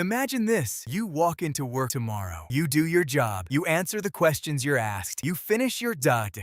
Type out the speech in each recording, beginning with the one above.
Imagine this. You walk into work tomorrow. You do your job. You answer the questions you're asked. You finish your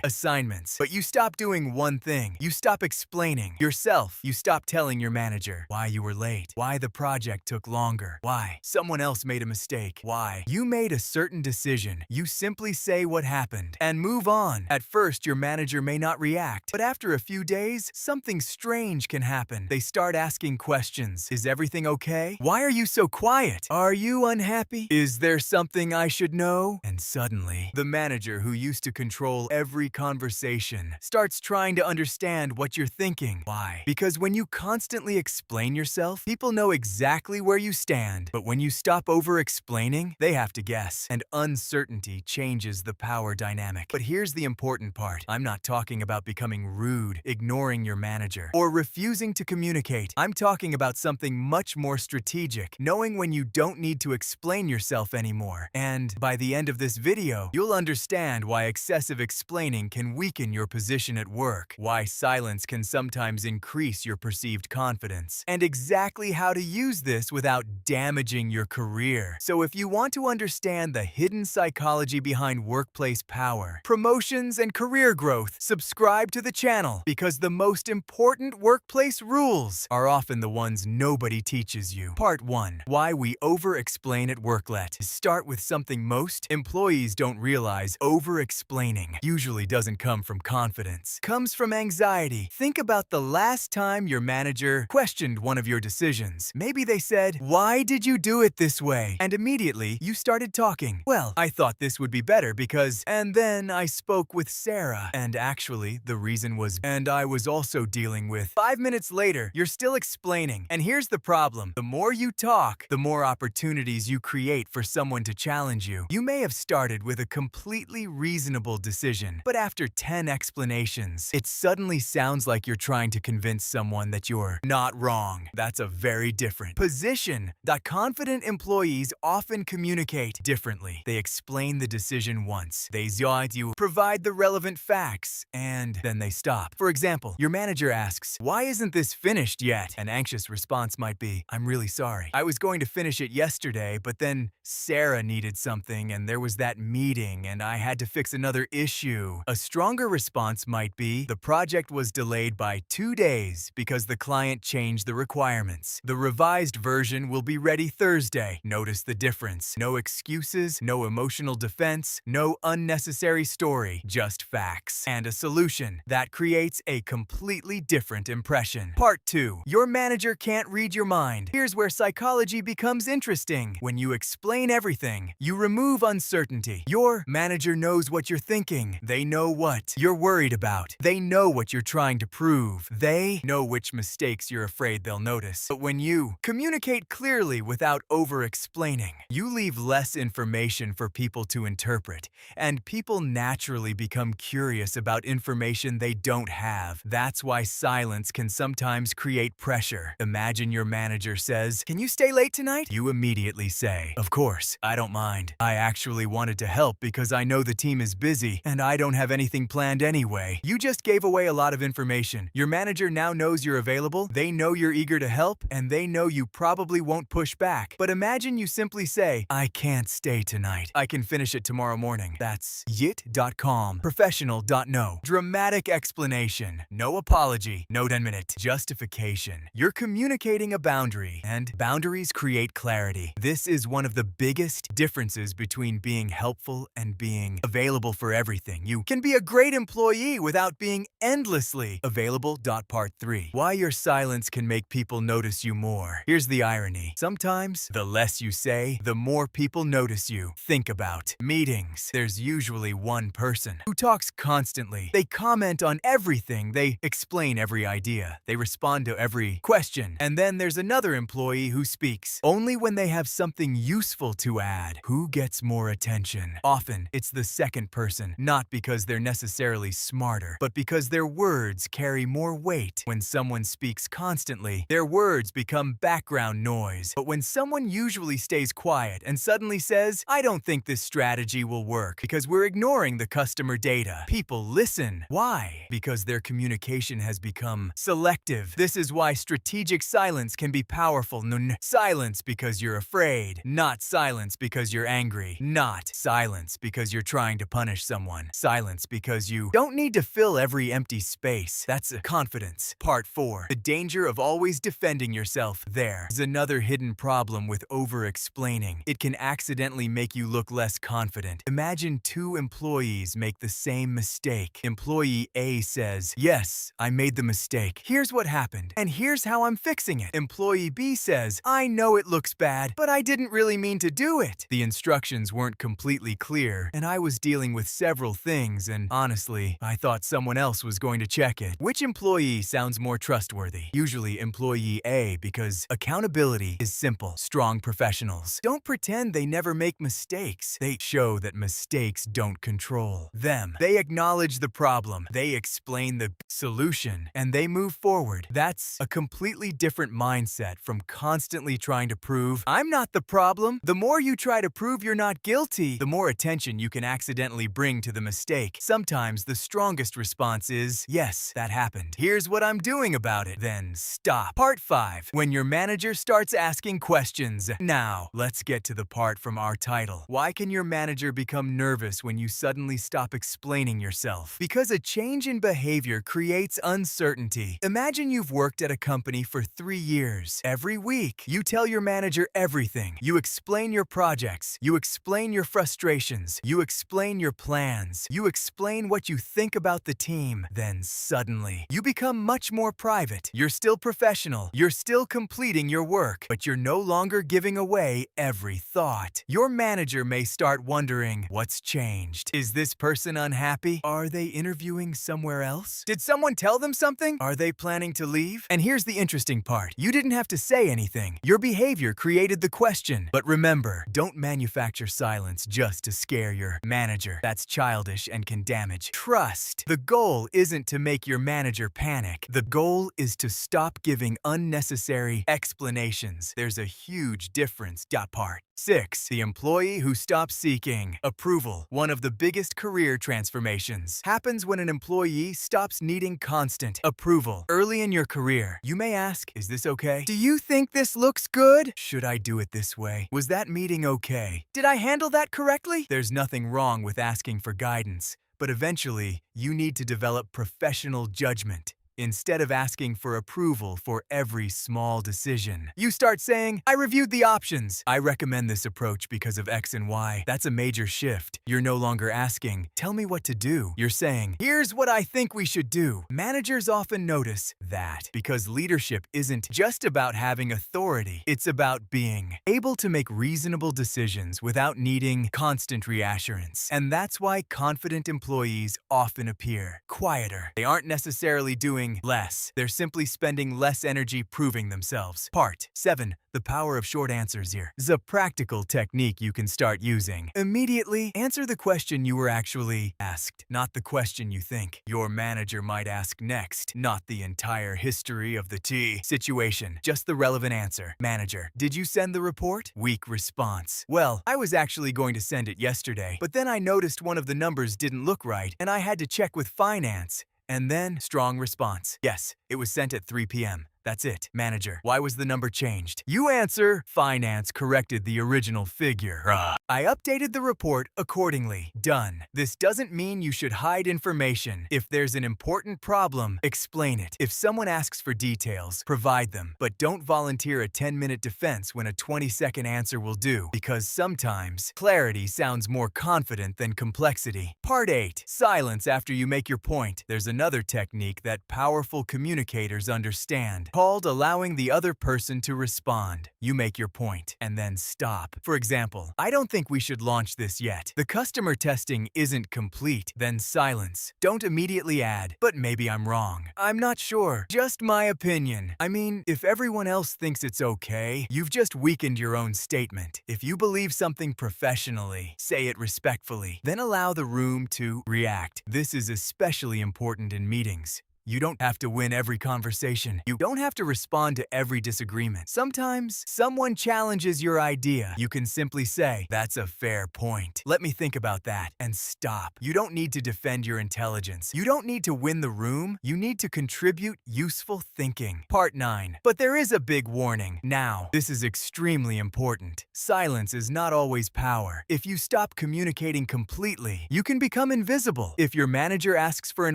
assignments. But you stop doing one thing. You stop explaining yourself. You stop telling your manager why you were late, why the project took longer, why someone else made a mistake, why you made a certain decision. You simply say what happened and move on. At first, your manager may not react, but after a few days, something strange can happen. They start asking questions. Is everything okay? Why are you so quiet? Are you unhappy? Is there something I should know? And suddenly, the manager who used to control every conversation starts trying to understand what you're thinking. Why? Because when you constantly explain yourself, people know exactly where you stand. But when you stop over-explaining, they have to guess. And uncertainty changes the power dynamic. But here's the important part. I'm not talking about becoming rude, ignoring your manager, or refusing to communicate. I'm talking about something much more strategic, knowing when you don't need to explain yourself anymore. And by the end of this video, you'll understand why excessive explaining can weaken your position at work, why silence can sometimes increase your perceived confidence, and exactly how to use this without damaging your career. So if you want to understand the hidden psychology behind workplace power, promotions, and career growth, subscribe to the channel, because the most important workplace rules are often the ones nobody teaches you. Part 1. Why we over-explain at work. Let's start with something most employees don't realize. Over-explaining usually doesn't come from confidence. Comes from anxiety. Think about the last time your manager questioned one of your decisions. Maybe they said, "Why did you do it this way?" And immediately, you started talking. "Well, I thought this would be better because..." And then I spoke with Sarah. And actually, the reason was... And I was also dealing with... 5 minutes later, you're still explaining. And here's the problem. The more you talk, the more opportunities you create for someone to challenge you. You may have started with a completely reasonable decision, but after 10 explanations, it suddenly sounds like you're trying to convince someone that you're not wrong. That's a very different position. The confident employees often communicate differently. They explain the decision once. They you provide the relevant facts, and then they stop. For example, your manager asks, "Why isn't this finished yet?" An anxious response might be, "I'm really sorry. I was going to finish it yesterday, but then Sarah needed something, and there was that meeting, and I had to fix another issue." A stronger response might be, "The project was delayed by 2 days because the client changed the requirements. The revised version will be ready Thursday." Notice the difference. No excuses, no emotional defense, no unnecessary story, just facts. And a solution that creates a completely different impression. Part 2. Your manager can't read your mind. Here's where psychology becomes interesting. When you explain everything, you remove uncertainty. Your manager knows what you're thinking. They know what you're worried about. They know what you're trying to prove. They know which mistakes you're afraid they'll notice. But when you communicate clearly without over-explaining, you leave less information for people to interpret, and people naturally become curious about information they don't have. That's why silence can sometimes create pressure. Imagine your manager says, "Can you stay late tonight?" You immediately say, "Of course, I don't mind. I actually wanted to help because I know the team is busy and I don't have anything planned anyway." You just gave away a lot of information. Your manager now knows you're available, they know you're eager to help, and they know you probably won't push back. But imagine you simply say, "I can't stay tonight. I can finish it tomorrow morning." That's yit.com. Professional.no. Dramatic explanation. No apology. No 10-minute justification. You're communicating a boundary, and boundaries create clarity. This is one of the biggest differences between being helpful and being available for everything. You can be a great employee without being endlessly available. Part 3. Why your silence can make people notice you more. Here's the irony. Sometimes, the less you say, the more people notice you. Think about meetings. There's usually one person who talks constantly. They comment on everything. They explain every idea. They respond to every question. And then there's another employee who speaks only when they have something useful to add. Who gets more attention? Often, it's the second person, not because they're necessarily smarter, but because their words carry more weight. When someone speaks constantly, their words become background noise. But when someone usually stays quiet and suddenly says, "I don't think this strategy will work because we're ignoring the customer data," people listen. Why? Because their communication has become selective. This is why strategic silence can be powerful. Silence silence because you're afraid. Not silence because you're angry. Not silence because you're trying to punish someone. Silence because you don't need to fill every empty space. That's confidence. Part 4. The danger of always defending yourself. There's another hidden problem with over-explaining. It can accidentally make you look less confident. Imagine two employees make the same mistake. Employee A says, "Yes, I made the mistake. Here's what happened, and here's how I'm fixing it." Employee B says, "I know it looks bad, but I didn't really mean to do it." The instructions weren't completely clear, and I was dealing with several things, and honestly, I thought someone else was going to check it. Which employee sounds more trustworthy? Usually employee A, because accountability is simple. Strong professionals don't pretend they never make mistakes. They show that mistakes don't control them. They acknowledge the problem, they explain the solution, and they move forward. That's a completely different mindset from constantly trying to prove, "I'm not the problem." The more you try to prove you're not guilty, the more attention you can accidentally bring to the mistake. Sometimes the strongest response is, "Yes, that happened. Here's what I'm doing about it." Then stop. Part 5. When your manager starts asking questions. Now, let's get to the part from our title. Why can your manager become nervous when you suddenly stop explaining yourself? Because a change in behavior creates uncertainty. Imagine you've worked at a company for 3 years. Every week, you tell your manager everything. You explain your projects. You explain your frustrations. You explain your plans. You explain what you think about the team. Then suddenly, you become much more private. You're still professional. You're still completing your work, but you're no longer giving away every thought. Your manager may start wondering, what's changed? Is this person unhappy? Are they interviewing somewhere else? Did someone tell them something? Are they planning to leave? And here's the interesting part. You didn't have to say anything. Your behavior created the question. But remember, don't manufacture silence just to scare your manager. That's childish and can damage trust. The goal isn't to make your manager panic. The goal is to stop giving unnecessary explanations. There's a huge difference. Part 6. The employee who stops seeking approval. One of the biggest career transformations happens when an employee stops needing constant approval. Early in your career, you may ask, "Is this okay? Do you think this looks good? Should I do it this way? Was that meeting okay? Did I handle that correctly?" There's nothing wrong with asking for guidance, but eventually, you need to develop professional judgment. Instead of asking for approval for every small decision, you start saying, "I reviewed the options. I recommend this approach because of X and Y." That's a major shift. You're no longer asking, "Tell me what to do." You're saying, "Here's what I think we should do." Managers often notice that because leadership isn't just about having authority, it's about being able to make reasonable decisions without needing constant reassurance. And that's why confident employees often appear quieter. They aren't necessarily doing less. They're simply spending less energy proving themselves. Part 7. The power of short answers here is a practical technique you can start using. Immediately, answer the question you were actually asked, not the question you think your manager might ask next, not the entire history of the situation, just the relevant answer. Manager, did you send the report? Weak response. Well, I was actually going to send it yesterday, but then I noticed one of the numbers didn't look right, and I had to check with finance. And then, strong response. Yes, it was sent at 3 p.m. That's it. Manager, why was the number changed? You answer, finance corrected the original figure. I updated the report accordingly. Done. This doesn't mean you should hide information. If there's an important problem, explain it. If someone asks for details, provide them. But don't volunteer a 10-minute defense when a 20-second answer will do, because sometimes clarity sounds more confident than complexity. Part 8. Silence after you make your point. There's another technique that powerful communicators understand, called allowing the other person to respond. You make your point, and then stop. For example, "I don't think we should launch this yet. The customer testing isn't complete." Then silence. Don't immediately add, "But maybe I'm wrong. I'm not sure. Just my opinion." I mean, if everyone else thinks it's okay, you've just weakened your own statement. If you believe something professionally, say it respectfully, then allow the room to react. This is especially important in meetings. You don't have to win every conversation. You don't have to respond to every disagreement. Sometimes, someone challenges your idea. You can simply say, "That's a fair point. Let me think about that," and stop. You don't need to defend your intelligence. You don't need to win the room. You need to contribute useful thinking. Part 9. But there is a big warning. Now, this is extremely important. Silence is not always power. If you stop communicating completely, you can become invisible. If your manager asks for an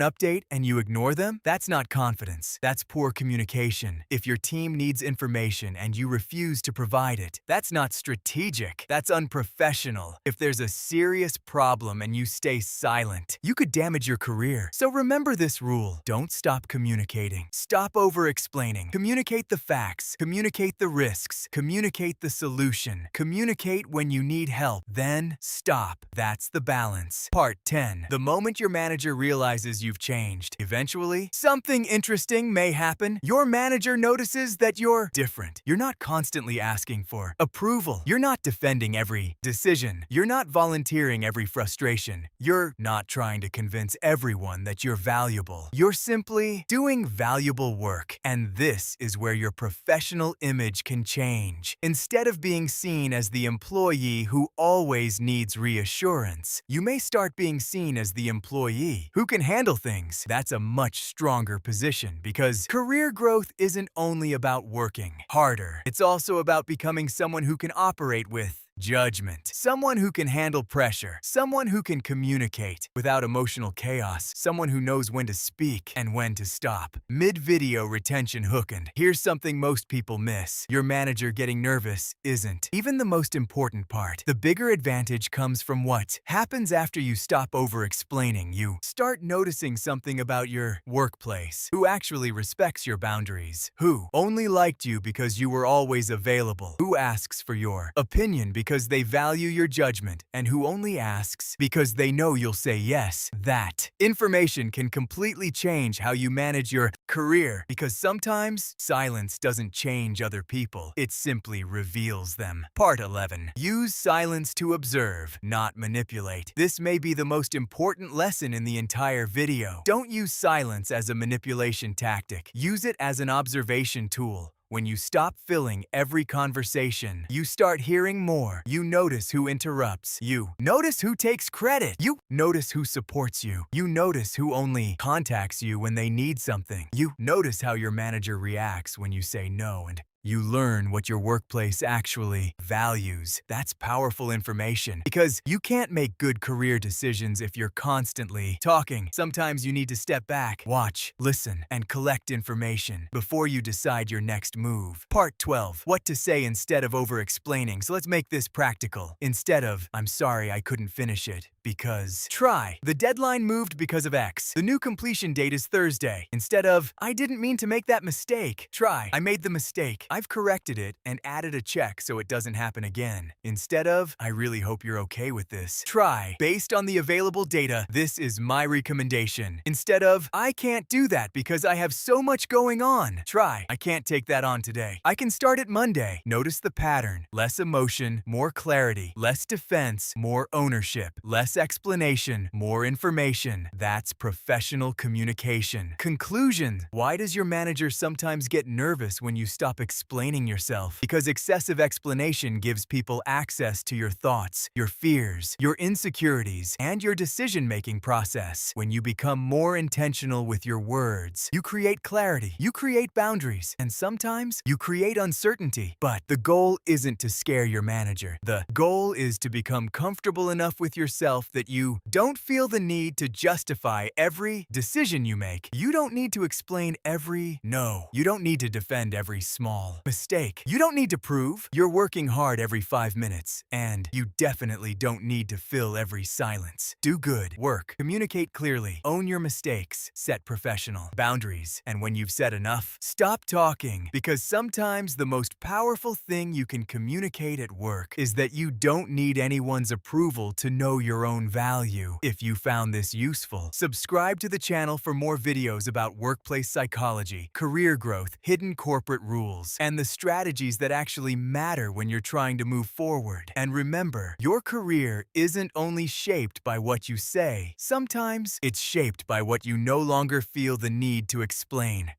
update and you ignore them, that's not confidence. That's poor communication. If your team needs information and you refuse to provide it, that's not strategic. That's unprofessional. If there's a serious problem and you stay silent, you could damage your career. So remember this rule. Don't stop communicating. Stop over-explaining. Communicate the facts. Communicate the risks. Communicate the solution. Communicate when you need help. Then stop. That's the balance. Part 10. The moment your manager realizes you've changed, eventually, something interesting may happen. Your manager notices that you're different. You're not constantly asking for approval. You're not defending every decision. You're not volunteering every frustration. You're not trying to convince everyone that you're valuable. You're simply doing valuable work. And this is where your professional image can change. Instead of being seen as the employee who always needs reassurance, you may start being seen as the employee who can handle things. That's a much stronger position because career growth isn't only about working harder. It's also about becoming someone who can operate with judgment. Someone who can handle pressure. Someone who can communicate without emotional chaos. Someone who knows when to speak and when to stop. Mid-video retention hookened. Here's something most people miss. Your manager getting nervous isn't even the most important part. The bigger advantage comes from what happens after you stop over-explaining. You start noticing something about your workplace. Who actually respects your boundaries? Who only liked you because you were always available? Who asks for your opinion because they value your judgment, and who only asks because they know you'll say yes. That information can completely change how you manage your career, because sometimes silence doesn't change other people, it simply reveals them. Part 11. Use silence to observe, not manipulate. This may be the most important lesson in the entire video. Don't use silence as a manipulation tactic. Use it as an observation tool. When you stop filling every conversation, you start hearing more. You notice who interrupts. You notice who takes credit. You notice who supports you. You notice who only contacts you when they need something. You notice how your manager reacts when you say no, and you learn what your workplace actually values. That's powerful information because you can't make good career decisions if you're constantly talking. Sometimes you need to step back, watch, listen, and collect information before you decide your next move. Part 12. What to say instead of over-explaining. So let's make this practical. Instead of, "I'm sorry I couldn't finish it because," try, "The deadline moved because of X. The new completion date is Thursday." Instead of, "I didn't mean to make that mistake," try, "I made the mistake. I've corrected it and added a check so it doesn't happen again." Instead of, "I really hope you're okay with this," try, "Based on the available data, this is my recommendation." Instead of, "I can't do that because I have so much going on," try, "I can't take that on today. I can start it Monday." Notice the pattern. Less emotion, more clarity. Less defense, more ownership. Less explanation, more information. That's professional communication. Conclusion. Why does your manager sometimes get nervous when you stop explaining yourself? Because excessive explanation gives people access to your thoughts, your fears, your insecurities, and your decision-making process. When you become more intentional with your words, you create clarity, you create boundaries, and sometimes you create uncertainty. But the goal isn't to scare your manager. The goal is to become comfortable enough with yourself that you don't feel the need to justify every decision you make. You don't need to explain every no. You don't need to defend every small mistake. You don't need to prove you're working hard every 5 minutes. And you definitely don't need to fill every silence. Do good work. Communicate clearly. Own your mistakes. Set professional boundaries. And when you've said enough, stop talking. Because sometimes the most powerful thing you can communicate at work is that you don't need anyone's approval to know your own value. If you found this useful, subscribe to the channel for more videos about workplace psychology, career growth, hidden corporate rules, skills and the strategies that actually matter when you're trying to move forward. And remember, your career isn't only shaped by what you say. Sometimes it's shaped by what you no longer feel the need to explain.